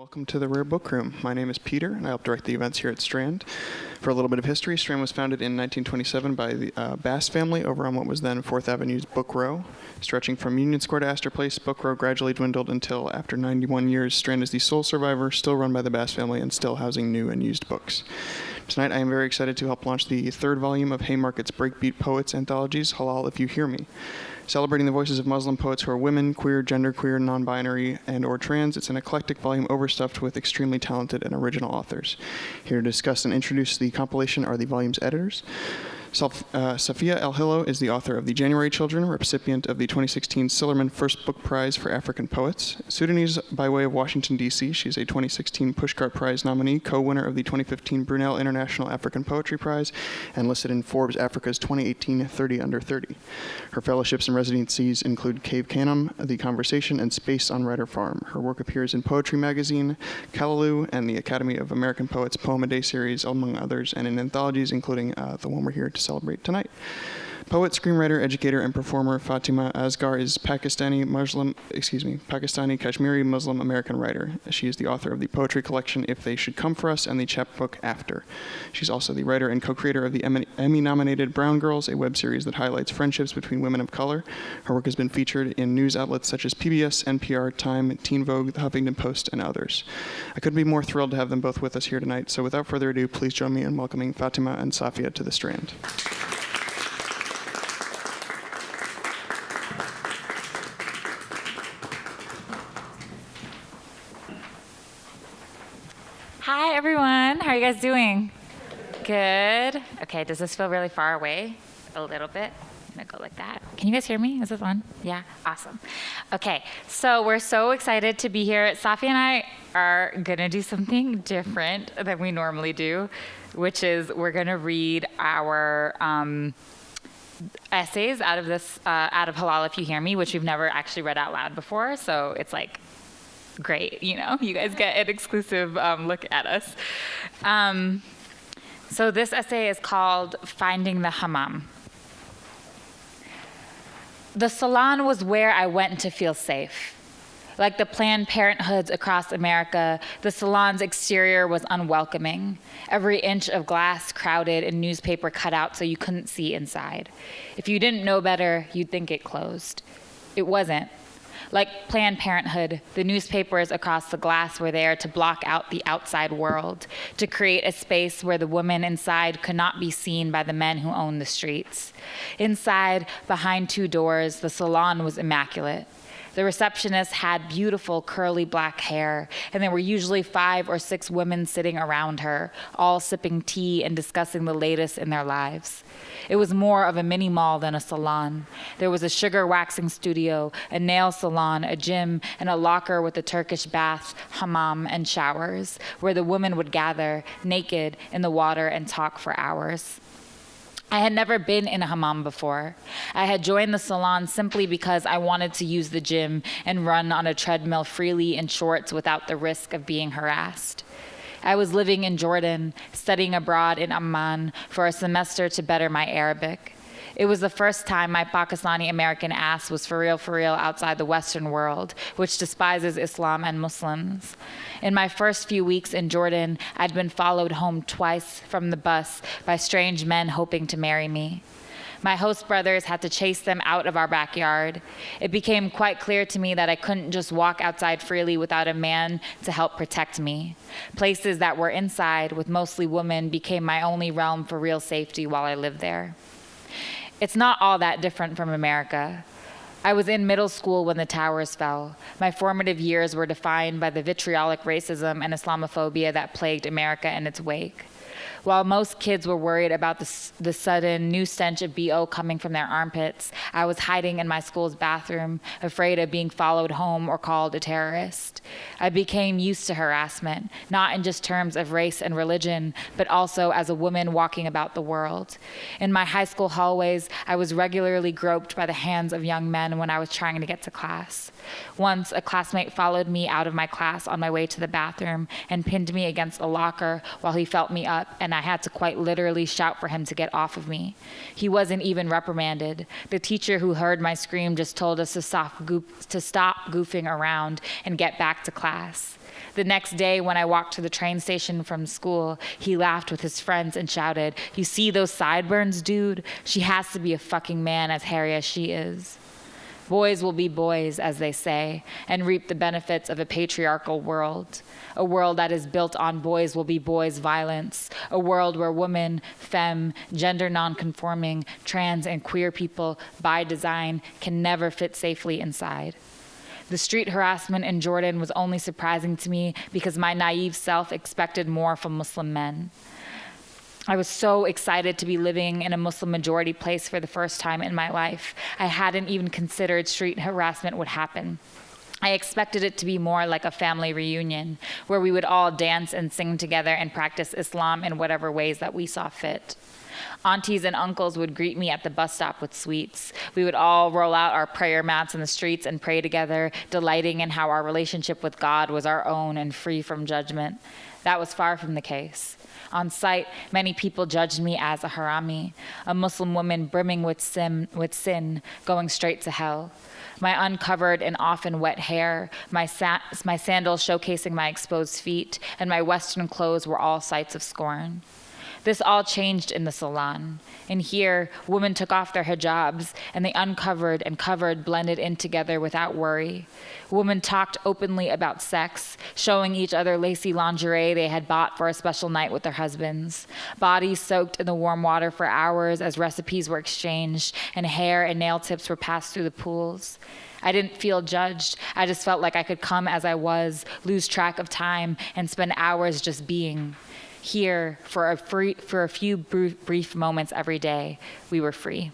Welcome to the Rare Book Room. My name is Peter, and I help direct the events here at Strand. For a little bit of history, Strand was founded in 1927 by the Bass family over on what was then 4th Avenue's Book Row. Stretching from Union Square to Astor Place, Book Row gradually dwindled until, after 91 years, Strand is the sole survivor, still run by the Bass family and still housing new and used books. Tonight, I am very excited to help launch the third volume of Haymarket's BreakBeat Poets anthologies, Halal If You Hear Me. Celebrating the voices of Muslim poets who are women, queer, genderqueer, non-binary, and/or trans, it's an eclectic volume overstuffed with extremely talented and original authors. Here to discuss and introduce the compilation are the volume's editors. Safia Elhillo is the author of The January Children, recipient of the 2016 Sillerman First Book Prize for African Poets. Sudanese by way of Washington, D.C., she's a 2016 Pushcart Prize nominee, co-winner of the 2015 Brunel International African Poetry Prize, and listed in Forbes Africa's 2018 30 Under 30. Her fellowships and residencies include Cave Canem, The Conversation, and Space on Ryder Farm. Her work appears in Poetry Magazine, Callaloo, and the Academy of American Poets Poem-A-Day series, among others, and in anthologies, including the one we're here to celebrate tonight. Poet, screenwriter, educator, and performer Fatima Asghar is Pakistani Kashmiri Muslim American writer. She is the author of the poetry collection If They Should Come For Us and the chapbook After. She's also the writer and co-creator of the Emmy-nominated Brown Girls, a web series that highlights friendships between women of color. Her work has been featured in news outlets such as PBS, NPR, Time, Teen Vogue, The Huffington Post, and others. I couldn't be more thrilled to have them both with us here tonight, so without further ado, please join me in welcoming Fatima and Safia to the Strand. Hi, everyone. How are you guys doing? Good. Okay, does this feel really far away? A little bit. I'm going to go like that. Can you guys hear me? Is this on? Yeah? Awesome. Okay, so we're so excited to be here. Safia and I are going to do something different than we normally do, which is we're going to read our essays out of Halal If You Hear Me, which we've never actually read out loud before, so it's like great, you guys get an exclusive look at us. So this essay is called Finding the Hammam. The salon was where I went to feel safe. Like the Planned Parenthoods across America, the salon's exterior was unwelcoming. Every inch of glass crowded and newspaper cut out so you couldn't see inside. If you didn't know better, you'd think it closed. It wasn't. Like Planned Parenthood, the newspapers across the glass were there to block out the outside world, to create a space where the women inside could not be seen by the men who owned the streets. Inside, behind two doors, the salon was immaculate. The receptionist had beautiful curly black hair, and there were usually 5 or 6 women sitting around her, all sipping tea and discussing the latest in their lives. It was more of a mini mall than a salon. There was a sugar waxing studio, a nail salon, a gym, and a locker with a Turkish bath, hammam, and showers, where the women would gather, naked, in the water and talk for hours. I had never been in a hammam before. I had joined the salon simply because I wanted to use the gym and run on a treadmill freely in shorts without the risk of being harassed. I was living in Jordan, studying abroad in Amman for a semester to better my Arabic. It was the first time my Pakistani American ass was for real outside the Western world, which despises Islam and Muslims. In my first few weeks in Jordan, I'd been followed home twice from the bus by strange men hoping to marry me. My host brothers had to chase them out of our backyard. It became quite clear to me that I couldn't just walk outside freely without a man to help protect me. Places that were inside, with mostly women, became my only realm for real safety while I lived there. It's not all that different from America. I was in middle school when the towers fell. My formative years were defined by the vitriolic racism and Islamophobia that plagued America in its wake. While most kids were worried about the sudden new stench of BO coming from their armpits, I was hiding in my school's bathroom, afraid of being followed home or called a terrorist. I became used to harassment, not in just terms of race and religion, but also as a woman walking about the world. In my high school hallways, I was regularly groped by the hands of young men when I was trying to get to class. Once, a classmate followed me out of my class on my way to the bathroom and pinned me against a locker while he felt me up, and I had to quite literally shout for him to get off of me. He wasn't even reprimanded. The teacher who heard my scream just told us to stop goofing around and get back to class. The next day, when I walked to the train station from school, he laughed with his friends and shouted, "You see those sideburns, dude? She has to be a fucking man as hairy as she is." Boys will be boys, as they say, and reap the benefits of a patriarchal world. A world that is built on boys will be boys violence. A world where women, femme, gender nonconforming, trans, and queer people, by design, can never fit safely inside. The street harassment in Jordan was only surprising to me because my naive self expected more from Muslim men. I was so excited to be living in a Muslim majority place for the first time in my life. I hadn't even considered street harassment would happen. I expected it to be more like a family reunion, where we would all dance and sing together and practice Islam in whatever ways that we saw fit. Aunties and uncles would greet me at the bus stop with sweets. We would all roll out our prayer mats in the streets and pray together, delighting in how our relationship with God was our own and free from judgment. That was far from the case. On sight, many people judged me as a harami, a Muslim woman brimming with sin, going straight to hell. My uncovered and often wet hair, my sandals showcasing my exposed feet, and my Western clothes were all sights of scorn. This all changed in the salon. In here, women took off their hijabs, and the uncovered and covered blended in together without worry. Women talked openly about sex, showing each other lacy lingerie they had bought for a special night with their husbands. Bodies soaked in the warm water for hours as recipes were exchanged, and hair and nail tips were passed through the pools. I didn't feel judged. I just felt like I could come as I was, lose track of time, and spend hours just being. Here, for a few brief moments every day, we were free.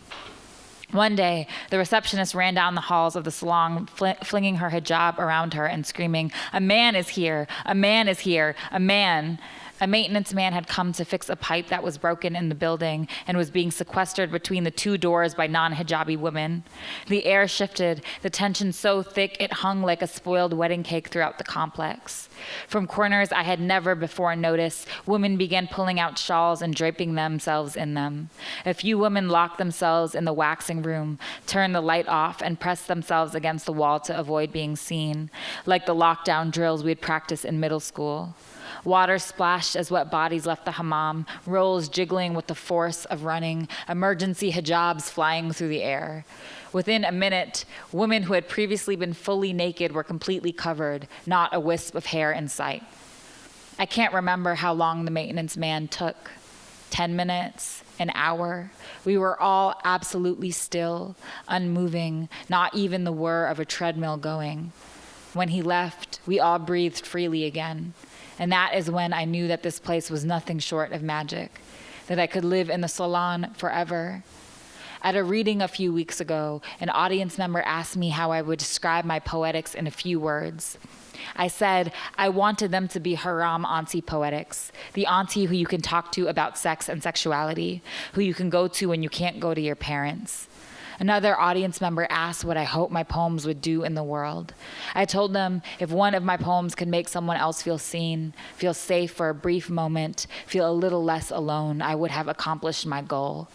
One day, the receptionist ran down the halls of the salon, flinging her hijab around her and screaming, "A man is here! A man is here! A man!" A maintenance man had come to fix a pipe that was broken in the building and was being sequestered between the two doors by non-hijabi women. The air shifted, the tension so thick it hung like a spoiled wedding cake throughout the complex. From corners I had never before noticed, women began pulling out shawls and draping themselves in them. A few women locked themselves in the waxing room, turned the light off, and pressed themselves against the wall to avoid being seen, like the lockdown drills we had practiced in middle school. Water splashed as wet bodies left the hammam, rolls jiggling with the force of running, emergency hijabs flying through the air. Within a minute, women who had previously been fully naked were completely covered, not a wisp of hair in sight. I can't remember how long the maintenance man took. 10 minutes, an hour. We were all absolutely still, unmoving, not even the whir of a treadmill going. When he left, we all breathed freely again. And that is when I knew that this place was nothing short of magic, that I could live in the salon forever. At a reading a few weeks ago, an audience member asked me how I would describe my poetics in a few words. I said I wanted them to be haram auntie poetics, the auntie who you can talk to about sex and sexuality, who you can go to when you can't go to your parents. Another audience member asked what I hoped my poems would do in the world. I told them if one of my poems could make someone else feel seen, feel safe for a brief moment, feel a little less alone, I would have accomplished my goal.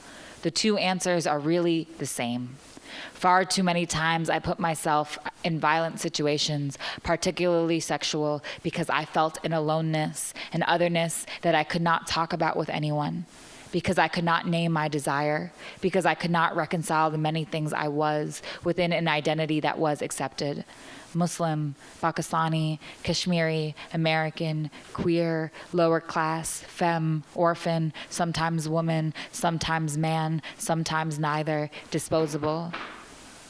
The two answers are really the same. Far too many times I put myself in violent situations, particularly sexual, because I felt an aloneness, an otherness that I could not talk about with anyone. Because I could not name my desire, because I could not reconcile the many things I was within an identity that was accepted. Muslim, Pakistani, Kashmiri, American, queer, lower class, femme, orphan, sometimes woman, sometimes man, sometimes neither, disposable.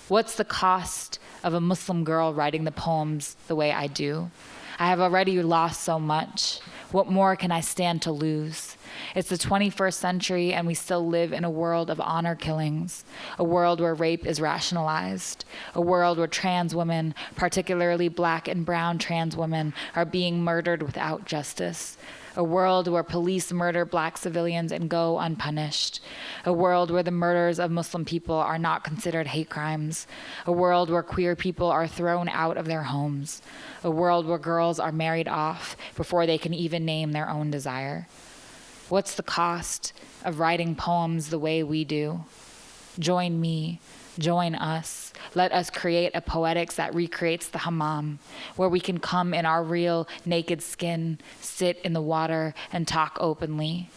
What's the cost of a Muslim girl writing the poems the way I do? I have already lost so much. What more can I stand to lose? It's the 21st century, and we still live in a world of honor killings, a world where rape is rationalized, a world where trans women, particularly black and brown trans women, are being murdered without justice, a world where police murder black civilians and go unpunished, a world where the murders of Muslim people are not considered hate crimes, a world where queer people are thrown out of their homes, a world where girls are married off before they can even name their own desire. What's the cost of writing poems the way we do? Join me, join us. Let us create a poetics that recreates the Hammam, where we can come in our real naked skin, sit in the water, and talk openly.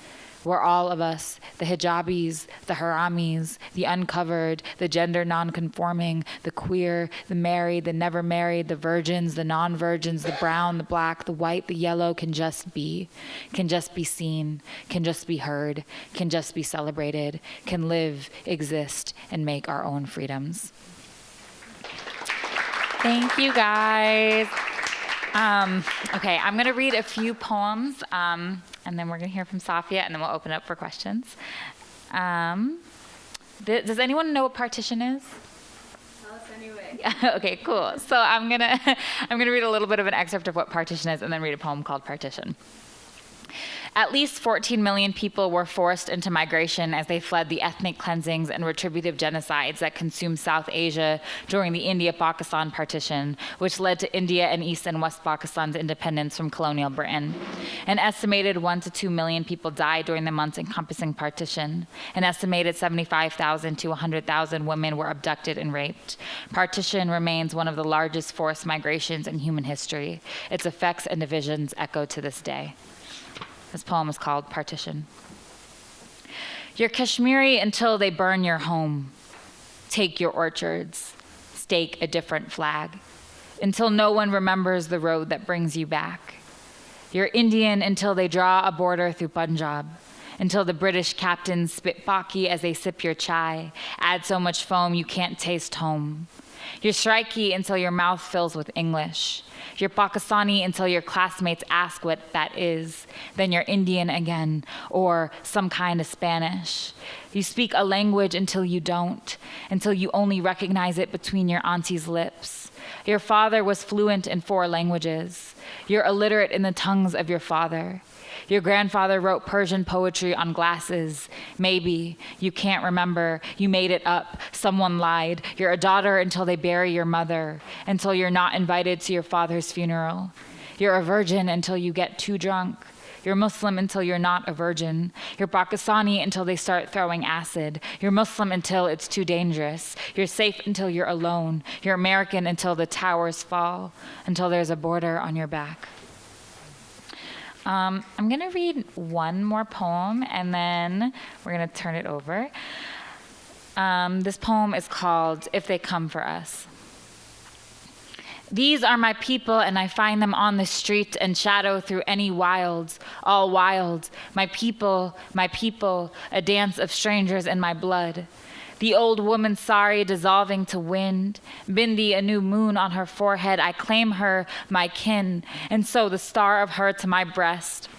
Where all of us, the hijabis, the haramis, the uncovered, the gender non-conforming, the queer, the married, the never married, the virgins, the non-virgins, the brown, the black, the white, the yellow can just be seen, can just be heard, can just be celebrated, can live, exist, and make our own freedoms. Thank you, guys. Okay, I'm going to read a few poems, and then we're going to hear from Safia, and then we'll open up for questions. Does anyone know what partition is? Tell us anyway. Okay, cool. So I'm gonna read a little bit of an excerpt of what partition is, and then read a poem called Partition. At least 14 million people were forced into migration as they fled the ethnic cleansings and retributive genocides that consumed South Asia during the India-Pakistan partition, which led to India and East and West Pakistan's independence from colonial Britain. An estimated 1 to 2 million people died during the months encompassing partition. An estimated 75,000 to 100,000 women were abducted and raped. Partition remains one of the largest forced migrations in human history. Its effects and divisions echo to this day. This poem is called Partition. You're Kashmiri until they burn your home, take your orchards, stake a different flag, until no one remembers the road that brings you back. You're Indian until they draw a border through Punjab, until the British captains spit baki as they sip your chai, add so much foam you can't taste home. You're Shrike until your mouth fills with English. You're Pakistani until your classmates ask what that is. Then you're Indian again, or some kind of Spanish. You speak a language until you don't, until you only recognize it between your auntie's lips. Your father was fluent in 4 languages. You're illiterate in the tongues of your father. Your grandfather wrote Persian poetry on glasses. Maybe. You can't remember. You made it up. Someone lied. You're a daughter until they bury your mother, until you're not invited to your father's funeral. You're a virgin until you get too drunk. You're Muslim until you're not a virgin. You're Pakistani until they start throwing acid. You're Muslim until it's too dangerous. You're safe until you're alone. You're American until the towers fall, until there's a border on your back. I'm going to read one more poem, and then we're going to turn it over. This poem is called If They Come For Us. These are my people, and I find them on the street and shadow through any wilds, all wild. My people, a dance of strangers in my blood. The old woman's sari dissolving to wind, bindi a new moon on her forehead, I claim her my kin, and so the star of her to my breast.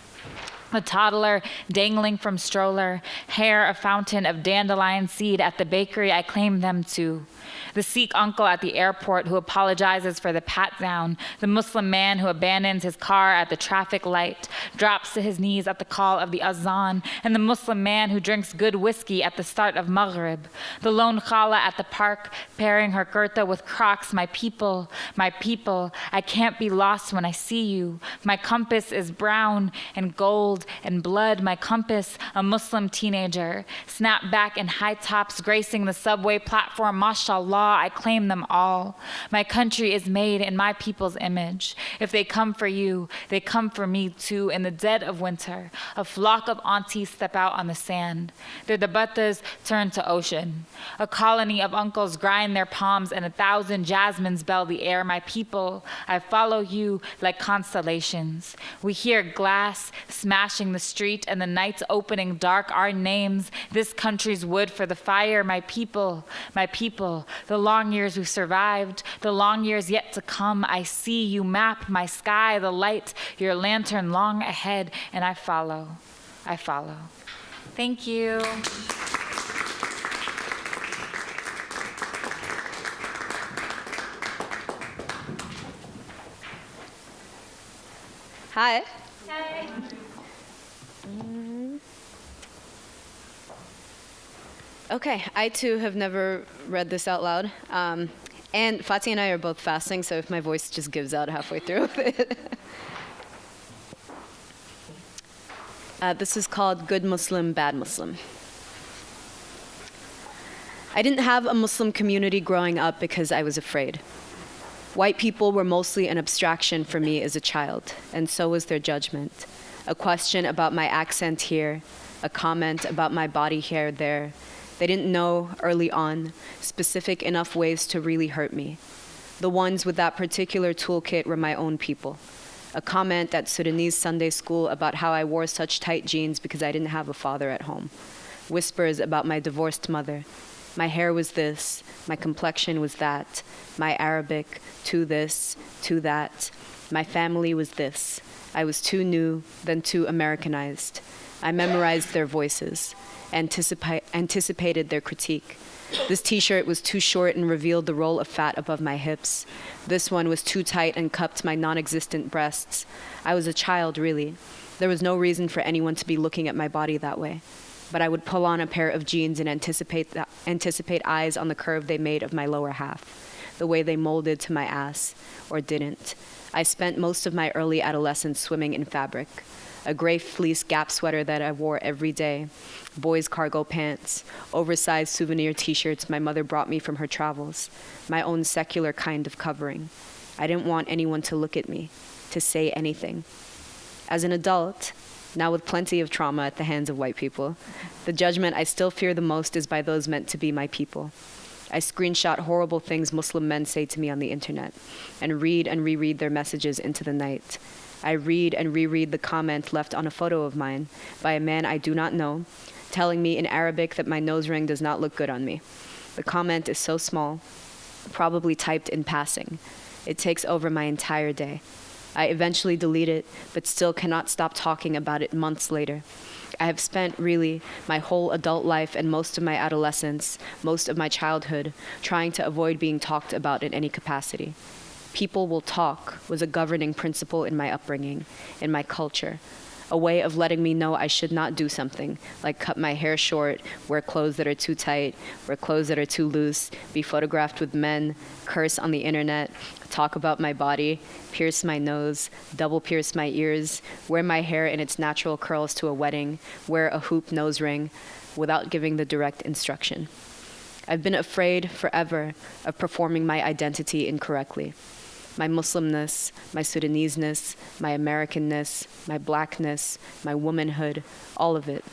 A toddler dangling from stroller, hair a fountain of dandelion seed at the bakery, I claim them too. The Sikh uncle at the airport who apologizes for the pat down, the Muslim man who abandons his car at the traffic light, drops to his knees at the call of the azan, and the Muslim man who drinks good whiskey at the start of Maghrib, the lone khala at the park pairing her kurta with Crocs, my people, I can't be lost when I see you. My compass is brown and gold and blood, my compass, a Muslim teenager, snapback and high tops gracing the subway platform, mashallah, I claim them all. My country is made in my people's image. If they come for you, they come for me too. In the dead of winter, a flock of aunties step out on the sand. Their dubattas turn to ocean. A colony of uncles grind their palms and 1,000 jasmines bell the air. My people, I follow you like constellations. We hear glass smashing the street and the nights opening dark our names. This country's wood for the fire. My people, the long years we've survived, the long years yet to come. I see you map my sky, the light, your lantern long ahead, and I follow. I follow. Thank you. Hi. Hi. Okay, I too have never read this out loud. And Fatih and I are both fasting, so if my voice just gives out halfway through. This is called Good Muslim, Bad Muslim. I didn't have a Muslim community growing up because I was afraid. White people were mostly an abstraction for me as a child, and so was their judgment. A question about my accent here, a comment about my body hair there. They didn't know, early on, specific enough ways to really hurt me. The ones with that particular toolkit were my own people. A comment at Sudanese Sunday school about how I wore such tight jeans because I didn't have a father at home. Whispers about my divorced mother. My hair was this, my complexion was that, my Arabic, to this, to that. My family was this. I was too new, then too Americanized. I memorized their voices, anticipated their critique. This t-shirt was too short and revealed the roll of fat above my hips. This one was too tight and cupped my non-existent breasts. I was a child, really. There was no reason for anyone to be looking at my body that way. But I would pull on a pair of jeans and anticipate eyes on the curve they made of my lower half, the way they molded to my ass, or didn't. I spent most of my early adolescence swimming in fabric. A gray fleece Gap sweater that I wore every day, boys' cargo pants, oversized souvenir t-shirts my mother brought me from her travels, my own secular kind of covering. I didn't want anyone to look at me, to say anything. As an adult, now with plenty of trauma at the hands of white people, the judgment I still fear the most is by those meant to be my people. I screenshot horrible things Muslim men say to me on the internet, and read and reread their messages into the night. I read and reread the comment left on a photo of mine by a man I do not know, telling me in Arabic that my nose ring does not look good on me. The comment is so small, probably typed in passing. It takes over my entire day. I eventually delete it, but still cannot stop talking about it months later. I have spent, really, my whole adult life and most of my adolescence, most of my childhood, trying to avoid being talked about in any capacity. People will talk was a governing principle in my upbringing, in my culture, a way of letting me know I should not do something, like cut my hair short, wear clothes that are too tight, wear clothes that are too loose, be photographed with men, curse on the internet, talk about my body, pierce my nose, double pierce my ears, wear my hair in its natural curls to a wedding, wear a hoop nose ring, without giving the direct instruction. I've been afraid forever of performing my identity incorrectly. My Muslimness, my Sudaneseness, my Americanness, my blackness, my womanhood, all of it.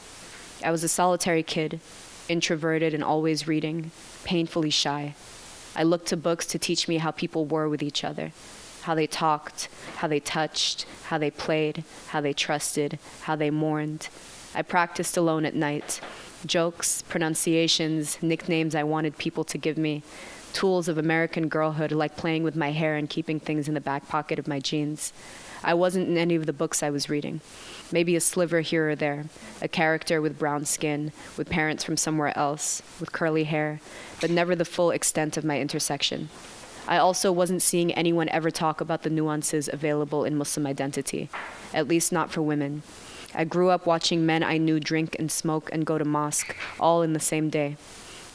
I was a solitary kid, introverted and always reading, painfully shy. I looked to books to teach me how people were with each other, how they talked, how they touched, how they played, how they trusted, how they mourned. I practiced alone at night. Jokes, pronunciations, nicknames I wanted people to give me, tools of American girlhood like playing with my hair and keeping things in the back pocket of my jeans. I wasn't in any of the books I was reading. Maybe a sliver here or there, a character with brown skin, with parents from somewhere else, with curly hair, but never the full extent of my intersection. I also wasn't seeing anyone ever talk about the nuances available in Muslim identity, at least not for women. I grew up watching men I knew drink and smoke and go to mosque, all in the same day.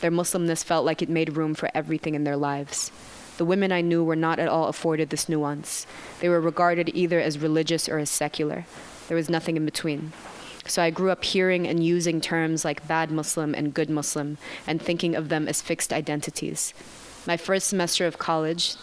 Their Muslimness felt like it made room for everything in their lives. The women I knew were not at all afforded this nuance. They were regarded either as religious or as secular. There was nothing in between. So I grew up hearing and using terms like bad Muslim and good Muslim and thinking of them as fixed identities. My first semester of college,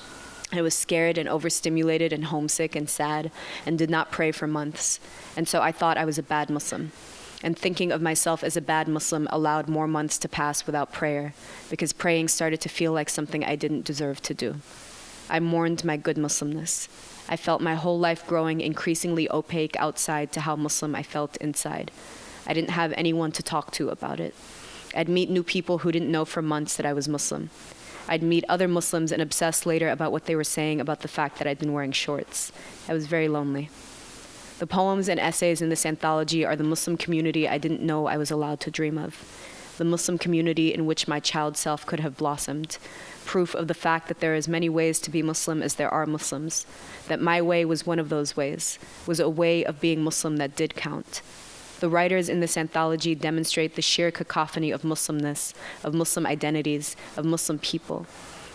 I was scared and overstimulated and homesick and sad and did not pray for months. And so I thought I was a bad Muslim. And thinking of myself as a bad Muslim allowed more months to pass without prayer, because praying started to feel like something I didn't deserve to do. I mourned my good Muslimness. I felt my whole life growing increasingly opaque outside to how Muslim I felt inside. I didn't have anyone to talk to about it. I'd meet new people who didn't know for months that I was Muslim. I'd meet other Muslims and obsess later about what they were saying about the fact that I'd been wearing shorts. I was very lonely. The poems and essays in this anthology are the Muslim community I didn't know I was allowed to dream of. The Muslim community in which my child self could have blossomed. Proof of the fact that there are as many ways to be Muslim as there are Muslims. That my way was one of those ways, was a way of being Muslim that did count. The writers in this anthology demonstrate the sheer cacophony of Muslimness, of Muslim identities, of Muslim people.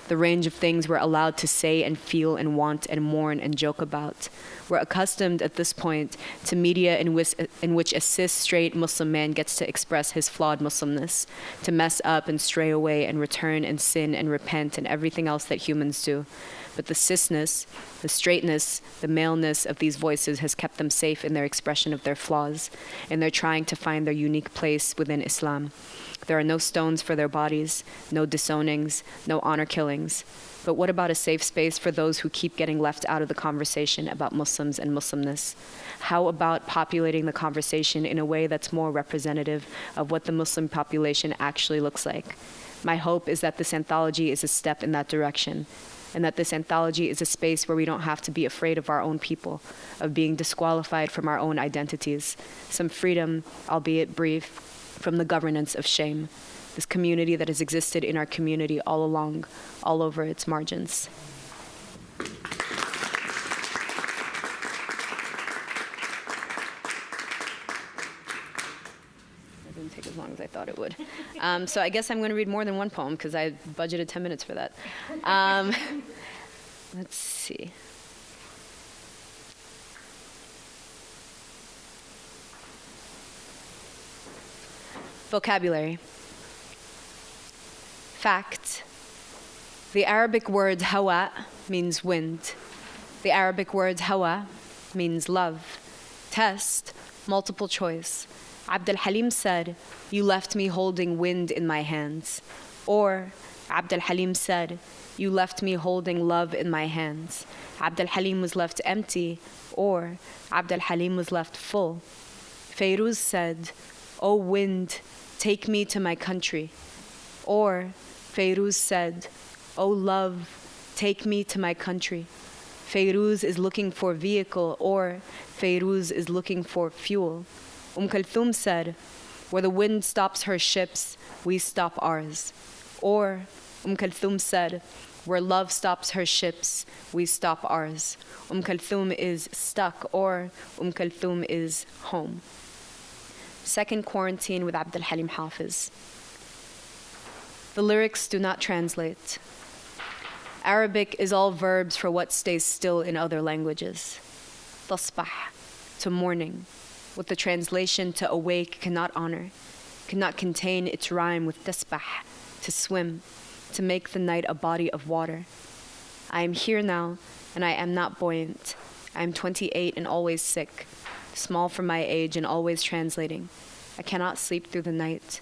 The range of things we're allowed to say and feel and want and mourn and joke about. We're accustomed at this point to media in which a cis straight Muslim man gets to express his flawed Muslimness, to mess up and stray away and return and sin and repent and everything else that humans do. But the cisness, the straightness, the maleness of these voices has kept them safe in their expression of their flaws, and they're trying to find their unique place within Islam. There are no stones for their bodies, no disownings, no honor killings. But what about a safe space for those who keep getting left out of the conversation about Muslims and Muslimness? How about populating the conversation in a way that's more representative of what the Muslim population actually looks like? My hope is that this anthology is a step in that direction, and that this anthology is a space where we don't have to be afraid of our own people, of being disqualified from our own identities. Some freedom, albeit brief, from the governance of shame. This community that has existed in our community all along, all over its margins. It didn't take as long as I thought it would. So I guess I'm going to read more than one poem because I budgeted 10 minutes for that. Let's see. Vocabulary. Fact. The Arabic word hawa means wind. The Arabic word hawa means love. Test, multiple choice. Abd al-Halim said, "You left me holding wind in my hands." Or Abd al-Halim said, "You left me holding love in my hands." Abd al-Halim was left empty, or Abd al-Halim was left full. Fairuz said, "O wind, take me to my country." Or Fairuz said, "O love, take me to my country." Fairuz is looking for vehicle, or Fairuz is looking for fuel. Kulthum said, "Where the wind stops her ships, we stop ours." Or Kulthum said, "Where love stops her ships, we stop ours." Kulthum is stuck, or Kulthum is home. Second quarantine with Abd al-Halim Hafiz. The lyrics do not translate. Arabic is all verbs for what stays still in other languages. Tasbah, to morning, with the translation to awake cannot honor, cannot contain its rhyme with tasbah, to swim, to make the night a body of water. I am here now, and I am not buoyant. I am 28 and always sick, small for my age and always translating. I cannot sleep through the night.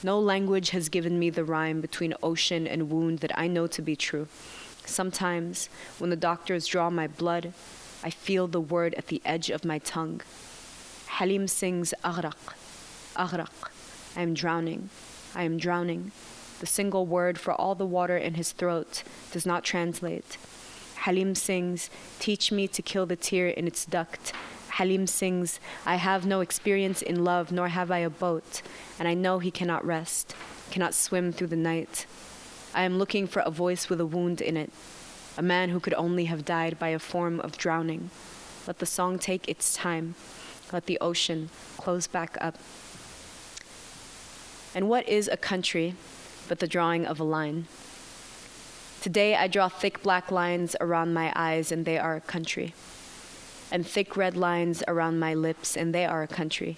No language has given me the rhyme between ocean and wound that I know to be true. Sometimes, when the doctors draw my blood, I feel the word at the edge of my tongue. Halim sings aghraq, aghraq. I am drowning, I am drowning. The single word for all the water in his throat does not translate. Halim sings, "Teach me to kill the tear in its duct." Halim sings, "I have no experience in love, nor have I a boat, and I know he cannot rest, cannot swim through the night. I am looking for a voice with a wound in it, a man who could only have died by a form of drowning. Let the song take its time. Let the ocean close back up." And what is a country but the drawing of a line? Today I draw thick black lines around my eyes, and they are a country. And thick red lines around my lips, and they are a country.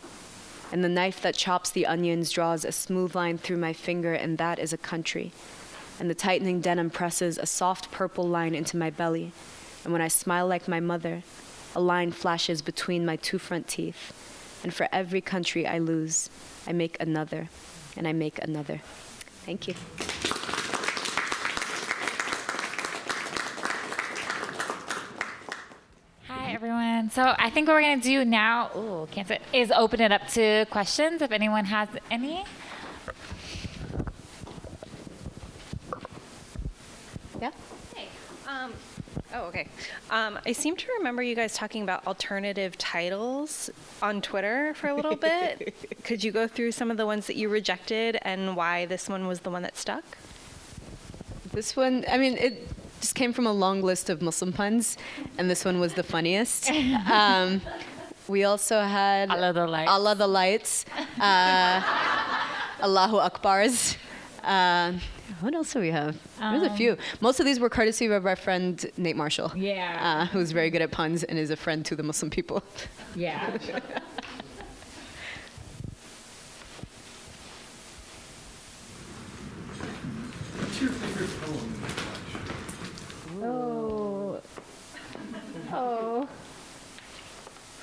And the knife that chops the onions draws a smooth line through my finger, and that is a country. And the tightening denim presses a soft purple line into my belly. And when I smile like my mother, a line flashes between my two front teeth. And for every country I lose, I make another, and I make another. Thank you. Everyone. So I think what we're going to do now, is open it up to questions if anyone has any. Yeah. Hey, Oh, okay. I seem to remember you guys talking about alternative titles on Twitter for a little bit. Could you go through some of the ones that you rejected and why this one was the one that stuck? This one, I mean, it just came from a long list of Muslim puns, and this one was the funniest. We also had Allah the Lights. Allah the Lights, Allahu Akbars. What else do we have? There's a few. Most of these were courtesy of our friend Nate Marshall. Yeah. Who's very good at puns and is a friend to the Muslim people. Yeah. What's your favorite poem? Oh.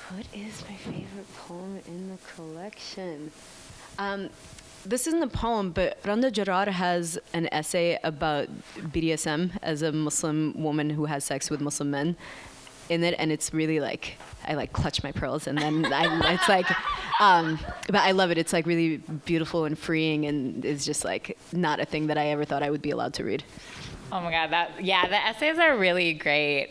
What is my favorite poem in the collection? This isn't a poem, but Randa Jarrar has an essay about BDSM as a Muslim woman who has sex with Muslim men in it, and it's really like, I like clutch my pearls, and then it's like, but I love it. It's like really beautiful and freeing, and it's just like not a thing that I ever thought I would be allowed to read. Oh my God, the essays are really great.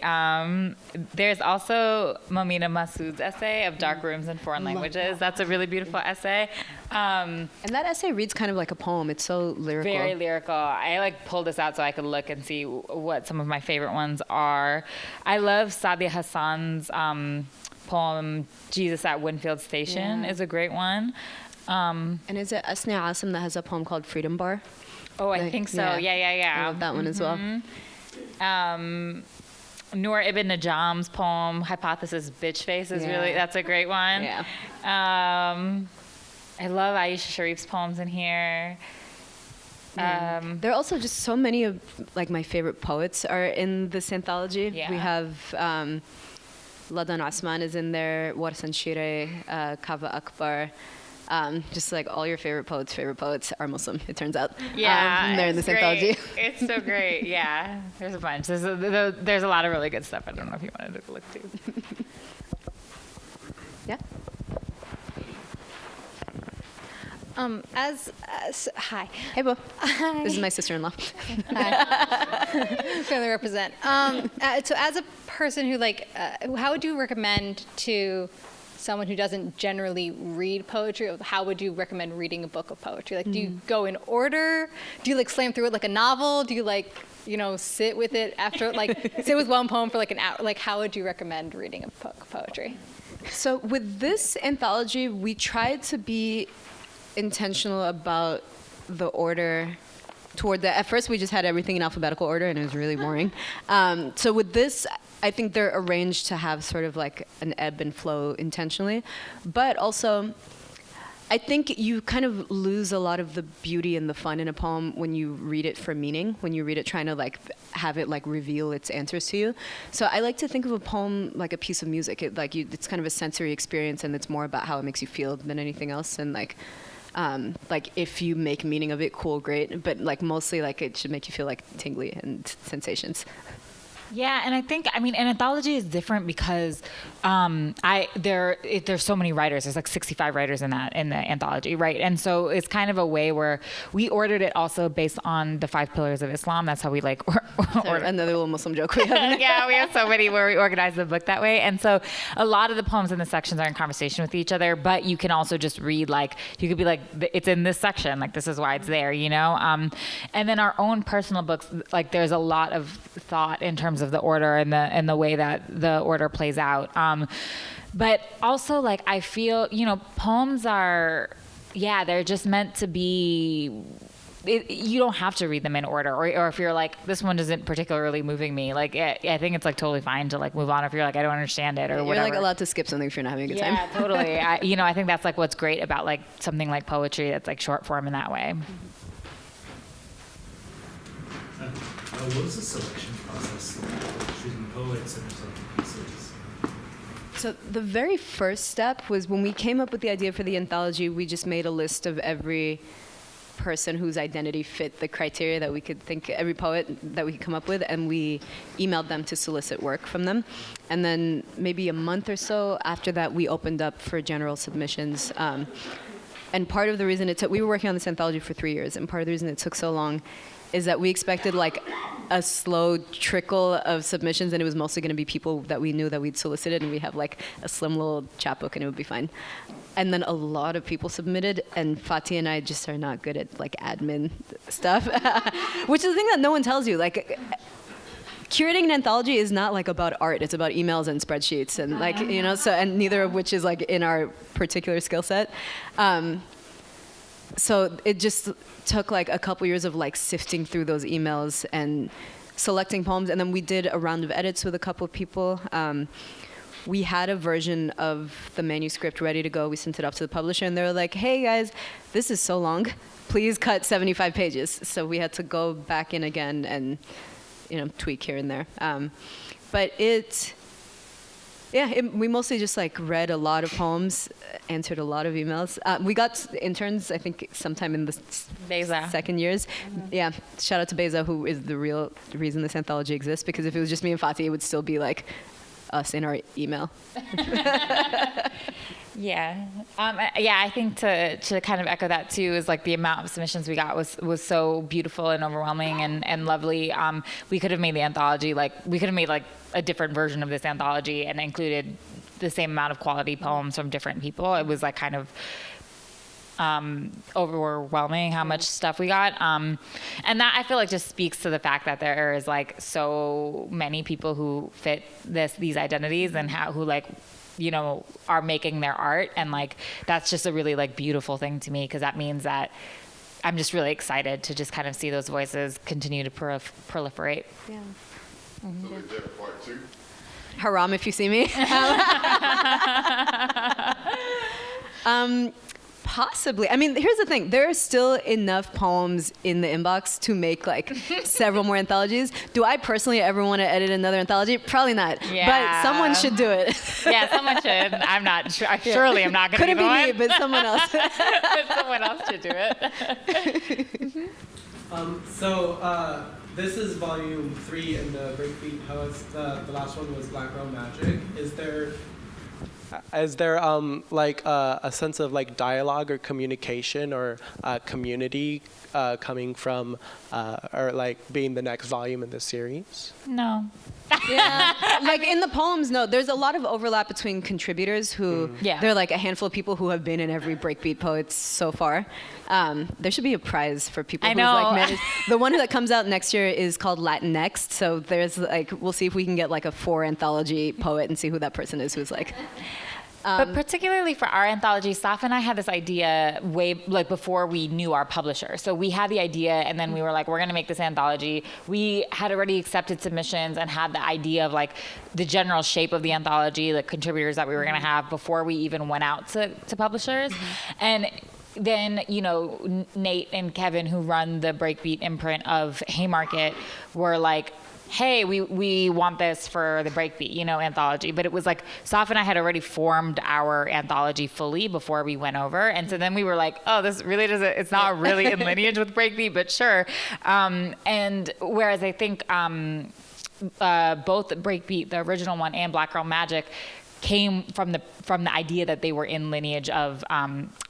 There's also Momina Masood's essay of Dark Rooms in Foreign Languages. That's a really beautiful essay. And that essay reads kind of like a poem. It's so lyrical. Very lyrical. I like pulled this out so I could look and see what some of my favorite ones are. I love Sadia Hassan's poem "Jesus at Winfield Station" is a great one. And is it Asna Asim that has a poem called "Freedom Bar"? Oh, I think so. Yeah. I love that one as well. Noor Ibn Najam's poem "Hypothesis Bitch Face" is that's a great one. Yeah. I love Aisha Sharif's poems in here. There are also just so many of like my favorite poets are in this anthology. Yeah. We have Ladan Osman is in there, Warsan Shire, Kava Akbar. Just like all your favorite poets are Muslim, it turns out. Yeah, they're in this anthology. It's so great. Yeah, there's a bunch. There's a lot of really good stuff. I don't know if you wanted to look too. Yeah. Hi. Hey, Bo. This is my sister-in-law. Family represent. So as a person who how would you recommend to someone who doesn't generally read poetry, how would you recommend reading a book of poetry? Like, do you go in order? Do you like slam through it like a novel? Do you like, sit with it after, sit with one poem for like an hour? Like, how would you recommend reading a book of poetry? So with this anthology, we tried to be intentional about the order at first we just had everything in alphabetical order and it was really boring. So with this, I think they're arranged to have sort of like an ebb and flow intentionally, but also I think you kind of lose a lot of the beauty and the fun in a poem when you read it for meaning, when you read it trying to like have it like reveal its answers to you. So I like to think of a poem like a piece of music. It's kind of a sensory experience and it's more about how it makes you feel than anything else. And like if you make meaning of it, cool, great. But like mostly like it should make you feel like tingly and sensations. Yeah, and I think, an anthology is different because there's so many writers. There's like 65 writers in the anthology, right? And so it's kind of a way where we ordered it also based on the 5 pillars of Islam. That's how we like order. Another little Muslim joke we have. Yeah, we have so many where we organize the book that way. And so a lot of the poems in the sections are in conversation with each other, but you can also just read you could be like, it's in this section, like this is why it's there, And then our own personal books, like there's a lot of thought in terms of the order and the way that the order plays out. But also like I feel, poems are, they're just meant to be, you don't have to read them in order, or if you're like, this one isn't particularly moving me, like I think it's like totally fine to like move on if you're like, I don't understand it or you're whatever. You're like allowed to skip something if you're not having a good time. Yeah, totally. I think that's like what's great about like something like poetry that's like short form in that way. What was the selection process like, choosing poets and pieces? So the very first step was when we came up with the idea for the anthology, we just made a list of every person whose identity fit the criteria that we could think, every poet that we could come up with, and we emailed them to solicit work from them. And then maybe a month or so after that, we opened up for general submissions. And part of the reason we were working on this anthology for 3 years, and part of the reason it took so long is that we expected like a slow trickle of submissions, and it was mostly going to be people that we knew that we'd solicited, and we have like a slim little chapbook, and it would be fine. And then a lot of people submitted, and Fatih and I just are not good at like admin stuff, which is the thing that no one tells you. Like, curating an anthology is not like about art; it's about emails and spreadsheets, and like so, and neither of which is like in our particular skill set. So it just took like a couple years of like sifting through those emails and selecting poems, and then we did a round of edits with a couple of people. We had a version of the manuscript ready to go. We sent it off to the publisher, and they were like, "Hey guys, this is so long. Please cut 75 pages." So we had to go back in again and tweak here and there. But we mostly just like read a lot of poems, answered a lot of emails. We got interns, I think, sometime in the second years. Yeah, shout out to Beza, who is the real reason this anthology exists, because if it was just me and Fatih, it would still be like us in our email. Yeah. I think to kind of echo that too is like the amount of submissions we got was so beautiful and overwhelming and lovely. We could have made the anthology we could have made like a different version of this anthology and included the same amount of quality poems from different people. It was like kind of overwhelming how much stuff we got. And that I feel like just speaks to the fact that there is like so many people who fit these identities and who are making their art, and like that's just a really like beautiful thing to me, because that means that I'm just really excited to just kind of see those voices continue to proliferate. Yeah. Mm-hmm. So is there a part 2? Haram, if you see me. Possibly. I mean, here's the thing. There are still enough poems in the inbox to make like several more anthologies. Do I personally ever want to edit another anthology? Probably not. Yeah. But someone should do it. Yeah, someone should. I'm not sure. Surely I'm not going to be the one. Couldn't be me, but someone else. But someone else should do it. This is volume 3 in the BreakBeat Poets. The last one was Black Girl Magic. Is there a sense of like dialogue or communication or community coming from or like being the next volume in this series? No. Yeah, like in the poems, no. There's a lot of overlap between contributors who, there are like a handful of people who have been in every BreakBeat Poets so far. There should be a prize for people who like managed. The one that comes out next year is called Latin Next. So there's like, we'll see if we can get like a 4 anthology poet and see who that person is who's like. But particularly for our anthology, Saf and I had this idea way before we knew our publisher. So we had the idea, and then we were like, we're going to make this anthology. We had already accepted submissions and had the idea of like the general shape of the anthology, the contributors that we were going to have before we even went out to publishers. And then, Nate and Kevin, who run the BreakBeat imprint of Haymarket, were like, hey, we want this for the BreakBeat, anthology. But it was like, Saf and I had already formed our anthology fully before we went over. And so then we were like, oh, this really it's not really in lineage with BreakBeat, but sure. And whereas I think both BreakBeat, the original one, and Black Girl Magic came from the idea that they were in lineage of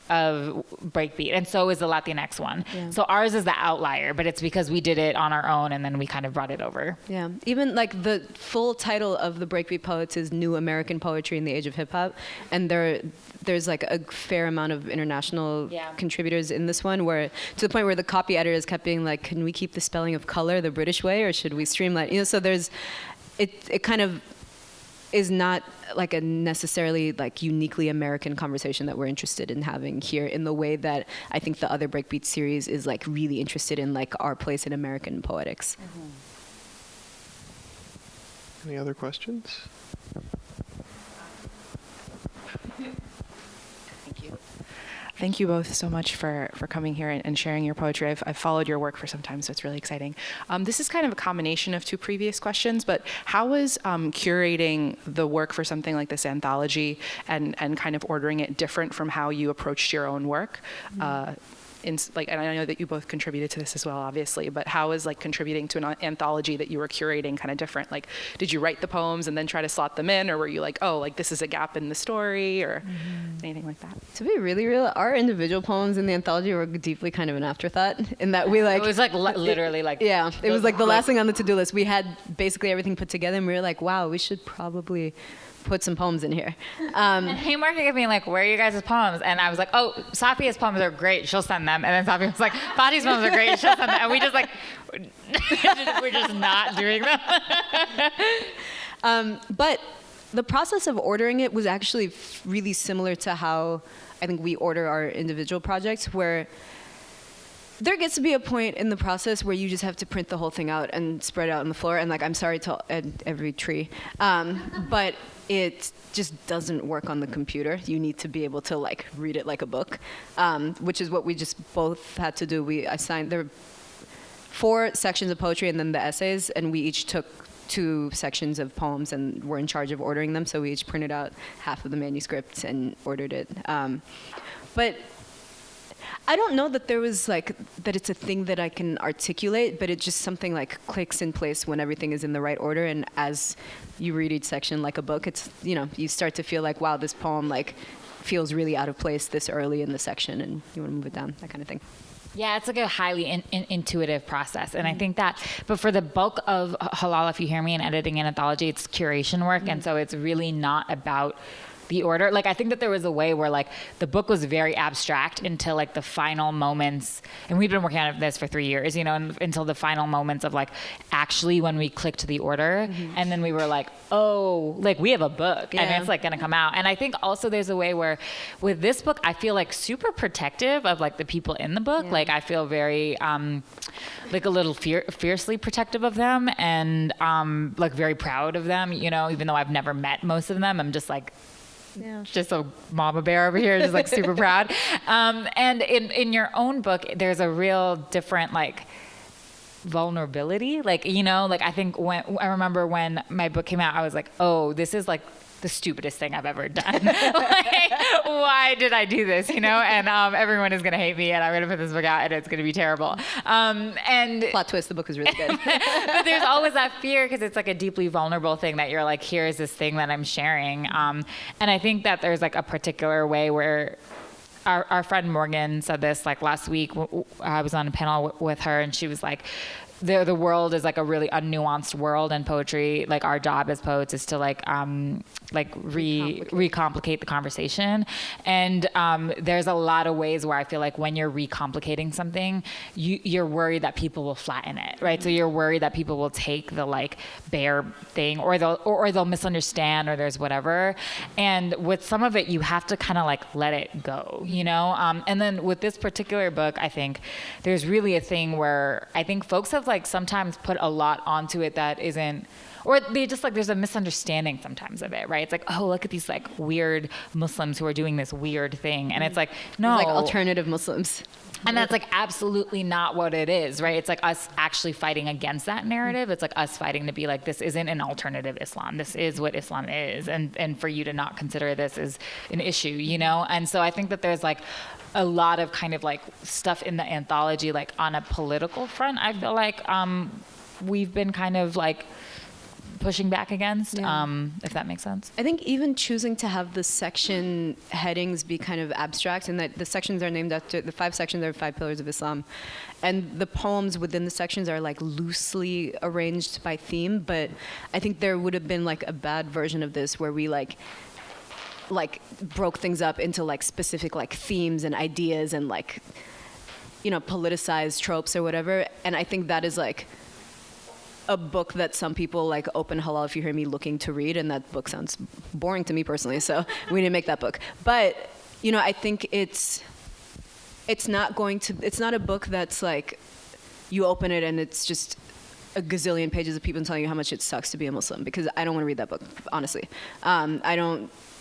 BreakBeat, and so is the Latinx one. Yeah. So ours is the outlier, but it's because we did it on our own, and then we kind of brought it over. Yeah, even like the full title of the BreakBeat Poets is New American Poetry in the Age of Hip Hop, and there's like a fair amount of international contributors in this one, where to the point where the copy editors kept being like, can we keep the spelling of color the British way, or should we streamline? So there's, it kind of is not like a necessarily like uniquely American conversation that we're interested in having here, in the way that I think the other BreakBeat series is like really interested in like our place in American poetics. Any other questions? Thank you both so much for coming here and sharing your poetry. I've followed your work for some time, so it's really exciting. This is kind of a combination of 2 previous questions, but how was curating the work for something like this anthology and kind of ordering it different from how you approached your own work? like, and I know that you both contributed to this as well, obviously, but how is like contributing to an anthology that you were curating kind of different? Like, did you write the poems and then try to slot them in, or were you like, oh, like this is a gap in the story, or anything like that? To be really real, our individual poems in the anthology were deeply kind of an afterthought in that we like... It was like literally like... Yeah, it was like the last thing on the to-do list. We had basically everything put together and we were like, wow, we should probably put some poems in here. And Haymarket kept being like, where are you guys' poems? And I was like, oh, Safia's poems are great, she'll send them. And then Safia was like, Fati's poems are great, she'll send them. And we just like, we're just not doing them. But the process of ordering it was actually really similar to how I think we order our individual projects, where there gets to be a point in the process where you just have to print the whole thing out and spread it out on the floor. And like, I'm sorry to every tree, but it just doesn't work on the computer. You need to be able to like read it like a book, which is what we just both had to do. We assigned, there were 4 sections of poetry and then the essays, and we each took 2 sections of poems and were in charge of ordering them. So we each printed out half of the manuscript and ordered it. But I don't know that there was like, that it's a thing that I can articulate, but it's just something like clicks in place when everything is in the right order. And as you read each section like a book, it's, you know, you start to feel like, wow, this poem like feels really out of place this early in the section, and you want to move it down, that kind of thing. Yeah, it's like a highly intuitive process. And I think that, but for the bulk of Halal, if you hear me, in editing an anthology, it's curation work. And so it's really not about the order. Like, I think that there was a way where like the book was very abstract until like the final moments, and we've been working on this for 3 years, you know, until the final moments of like actually when we clicked the order, and then we were like, oh, like we have a book and it's like gonna come out. And I think also there's a way where with this book, I feel like super protective of like the people in the book. Like I feel very like a little fiercely protective of them, and like very proud of them, you know, even though I've never met most of them. I'm just like, just a mama bear over here, just like super proud. And in your own book, there's a real different like vulnerability. Like, you know, like I think I remember when my book came out, I was like, oh, this is like the stupidest thing I've ever done. Like, why did I do this? You know, and everyone is gonna hate me, and I'm gonna put this book out, and it's gonna be terrible. And plot twist: the book is really good. But there's always that fear because it's like a deeply vulnerable thing that you're like, here's this thing that I'm sharing. And I think that there's like a particular way where our friend Morgan said this like last week. I was on a panel with her, and she was like, the world is like a really unnuanced world, and poetry, like our job as poets is to like recomplicate the conversation. And there's a lot of ways where I feel like when you're recomplicating something, you're worried that people will flatten it, right? So you're worried that people will take the like bare thing, or they'll misunderstand, or there's whatever. And with some of it, you have to kind of like let it go, you know? And then with this particular book, I think there's really a thing where I think folks have like sometimes put a lot onto it that isn't, or they just like, there's a misunderstanding sometimes of it, right? It's like, oh, look at these like weird Muslims who are doing this weird thing. And it's like, no. It's like alternative Muslims. And that's like absolutely not what it is, right? It's like us actually fighting against that narrative. It's like us fighting to be like, this isn't an alternative Islam. This is what Islam is. And for you to not consider this is an issue, you know? And so I think that there's like a lot of kind of like stuff in the anthology, like on a political front, I feel like we've been kind of like pushing back against, if that makes sense. I think even choosing to have the section headings be kind of abstract, and that the sections are named after, the 5 sections are 5 pillars of Islam, and the poems within the sections are like loosely arranged by theme. But I think there would have been like a bad version of this where we like broke things up into like specific like themes and ideas and like, you know, politicized tropes or whatever. And I think that is like a book that some people like open Halal, if you hear me, looking to read, and that book sounds boring to me personally, so we didn't make that book. But, you know, I think it's not a book that's like you open it and it's just a gazillion pages of people telling you how much it sucks to be a Muslim, because I don't want to read that book, honestly.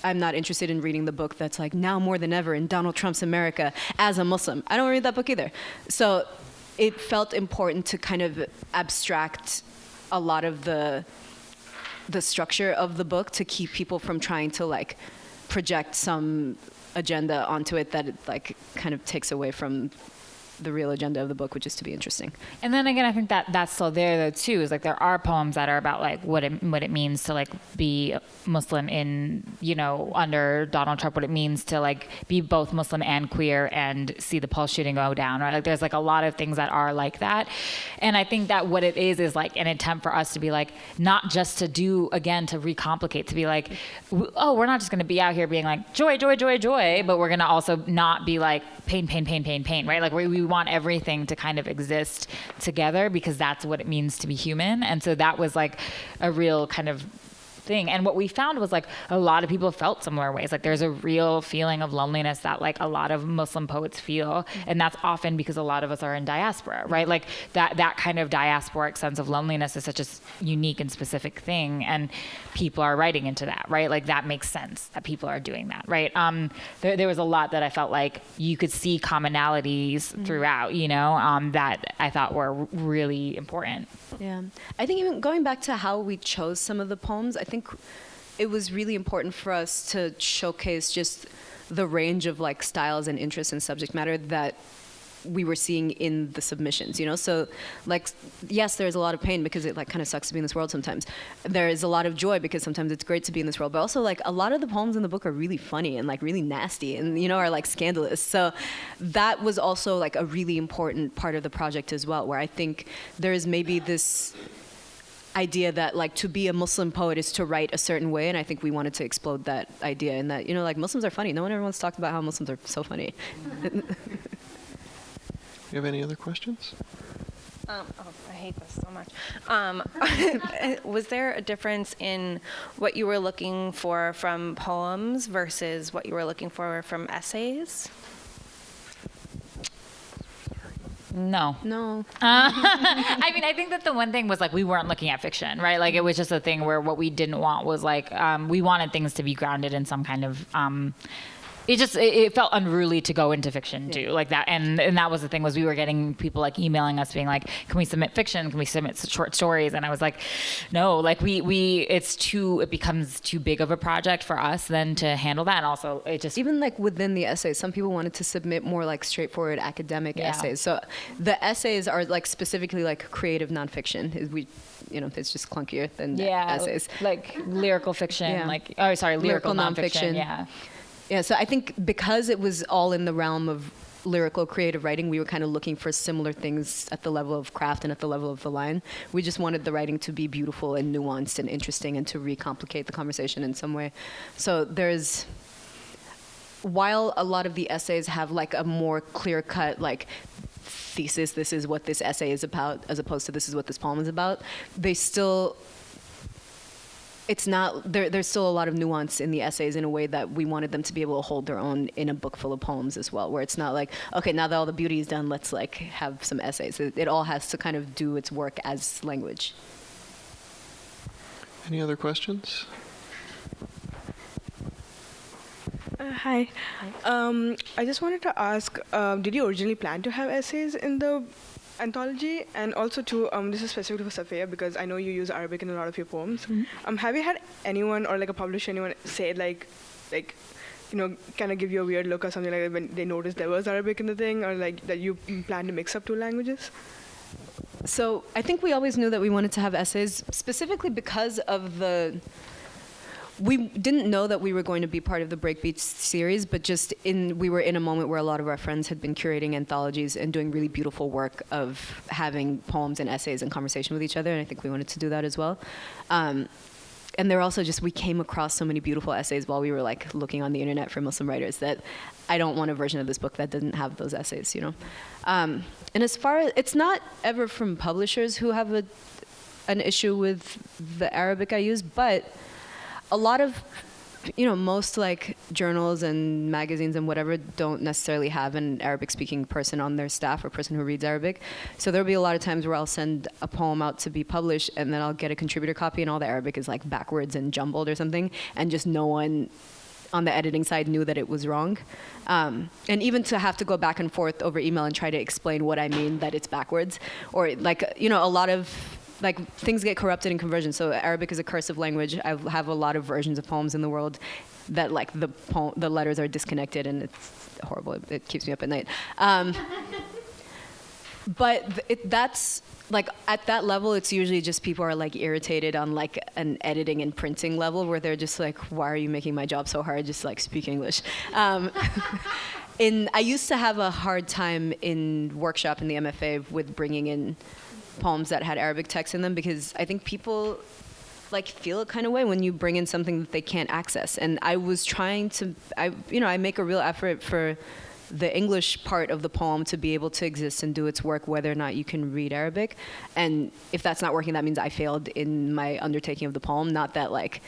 I'm not interested in reading the book that's like, now more than ever in Donald Trump's America as a Muslim. I don't read that book either. So it felt important to kind of abstract a lot of the structure of the book to keep people from trying to like project some agenda onto it that it like kind of takes away from the real agenda of the book, which is to be interesting. And then again, I think that that's still there though too. Is like there are poems that are about like what it means to like be Muslim in, you know, under Donald Trump, what it means to like be both Muslim and queer and see the Pulse shooting go down, right? Like there's like a lot of things that are like that. And I think that what it is like an attempt for us to be like, not just to do, again, to recomplicate, to be like, oh, we're not just going to be out here being like joy, joy, joy, joy, but we're going to also not be like pain, pain, pain, pain, pain, right? Like we want everything to kind of exist together because that's what it means to be human. And so that was like a real kind of thing. And what we found was like a lot of people felt similar ways. Like there's a real feeling of loneliness that like a lot of Muslim poets feel. And that's often because a lot of us are in diaspora, right? Like that kind of diasporic sense of loneliness is such a unique and specific thing. And people are writing into that, right? Like that makes sense that people are doing that, right? There was a lot that I felt like you could see commonalities throughout, you know, that I thought were really important. Yeah. I think even going back to how we chose some of the poems, I think it was really important for us to showcase just the range of like styles and interests and subject matter that we were seeing in the submissions, you know? So like, yes, there's a lot of pain because it like kind of sucks to be in this world sometimes. There is a lot of joy because sometimes it's great to be in this world, but also like a lot of the poems in the book are really funny and like really nasty and, you know, are like scandalous. So that was also like a really important part of the project as well, where I think there is maybe this idea that like to be a Muslim poet is to write a certain way, and I think we wanted to explode that idea in that, you know, like Muslims are funny. No one ever once talked about how Muslims are so funny. You have any other questions? I hate this so much. Was there a difference in what you were looking for from poems versus what you were looking for from essays? No. I mean, I think that the one thing was like we weren't looking at fiction, right? Like it was just a thing where what we didn't want was like we wanted things to be grounded in some kind of it felt unruly to go into fiction too, like that. And that was the thing, was we were getting people like emailing us being like, can we submit fiction? Can we submit short stories? And I was like, no, like it becomes too big of a project for us then to handle that. And also it just, even like within the essays, some people wanted to submit more like straightforward academic essays. So the essays are like specifically like creative nonfiction. You know, it's just clunkier than essays. Like lyrical fiction, lyrical nonfiction. Yeah, so I think because it was all in the realm of lyrical creative writing, we were kind of looking for similar things at the level of craft and at the level of the line. We just wanted the writing to be beautiful and nuanced and interesting and to recomplicate the conversation in some way. So while a lot of the essays have like a more clear-cut like thesis, this is what this essay is about, as opposed to this is what this poem is about, there's still a lot of nuance in the essays in a way that we wanted them to be able to hold their own in a book full of poems as well, where it's not like, okay, now that all the beauty is done, let's like have some essays. It all has to kind of do its work as language. Any other questions? Hi. I just wanted to ask, did you originally plan to have essays in the anthology? And also too, this is specific for Safia because I know you use Arabic in a lot of your poems. Have you had anyone or like a publisher, anyone say like, you know, kind of give you a weird look or something like that when they noticed there was Arabic in the thing, or like that you plan to mix up two languages? So I think we always knew that we wanted to have essays, specifically because of we didn't know that we were going to be part of the BreakBeat series, but we were in a moment where a lot of our friends had been curating anthologies and doing really beautiful work of having poems and essays in conversation with each other, and I think we wanted to do that as well. And there also we came across so many beautiful essays while we were like looking on the internet for Muslim writers that I don't want a version of this book that didn't have those essays, you know. And as far as, it's not ever from publishers who have an issue with the Arabic I use, but a lot of, you know, most like journals and magazines and whatever don't necessarily have an Arabic speaking person on their staff or person who reads Arabic. So there'll be a lot of times where I'll send a poem out to be published and then I'll get a contributor copy and all the Arabic is like backwards and jumbled or something, and just no one on the editing side knew that it was wrong. And even to have to go back and forth over email and try to explain what I mean that it's backwards, or like, you know, a lot of like things get corrupted in conversion. So Arabic is a cursive language. I have a lot of versions of poems in the world that like the letters are disconnected, and it's horrible. It keeps me up at night. But that's like at that level, it's usually just people are like irritated on like an editing and printing level where they're just like, why are you making my job so hard? Just like speak English. I used to have a hard time in workshop in the MFA with bringing in poems that had Arabic text in them because I think people like feel a kind of way when you bring in something that they can't access. And I was trying to, I make a real effort for the English part of the poem to be able to exist and do its work whether or not you can read Arabic. And if that's not working, that means I failed in my undertaking of the poem. Not that like,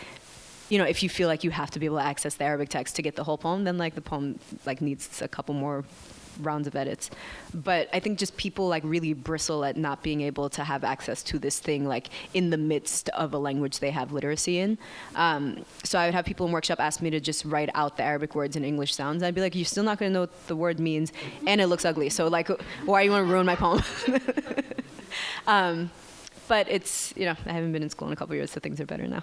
if you feel like you have to be able to access the Arabic text to get the whole poem, then like the poem like needs a couple more rounds of edits. But I think just people like really bristle at not being able to have access to this thing like in the midst of a language they have literacy in. So I would have people in workshop ask me to just write out the Arabic words and English sounds. I'd be like, you're still not going to know what the word means and it looks ugly. So like, why do you want to ruin my poem? But it's, I haven't been in school in a couple of years, so things are better now.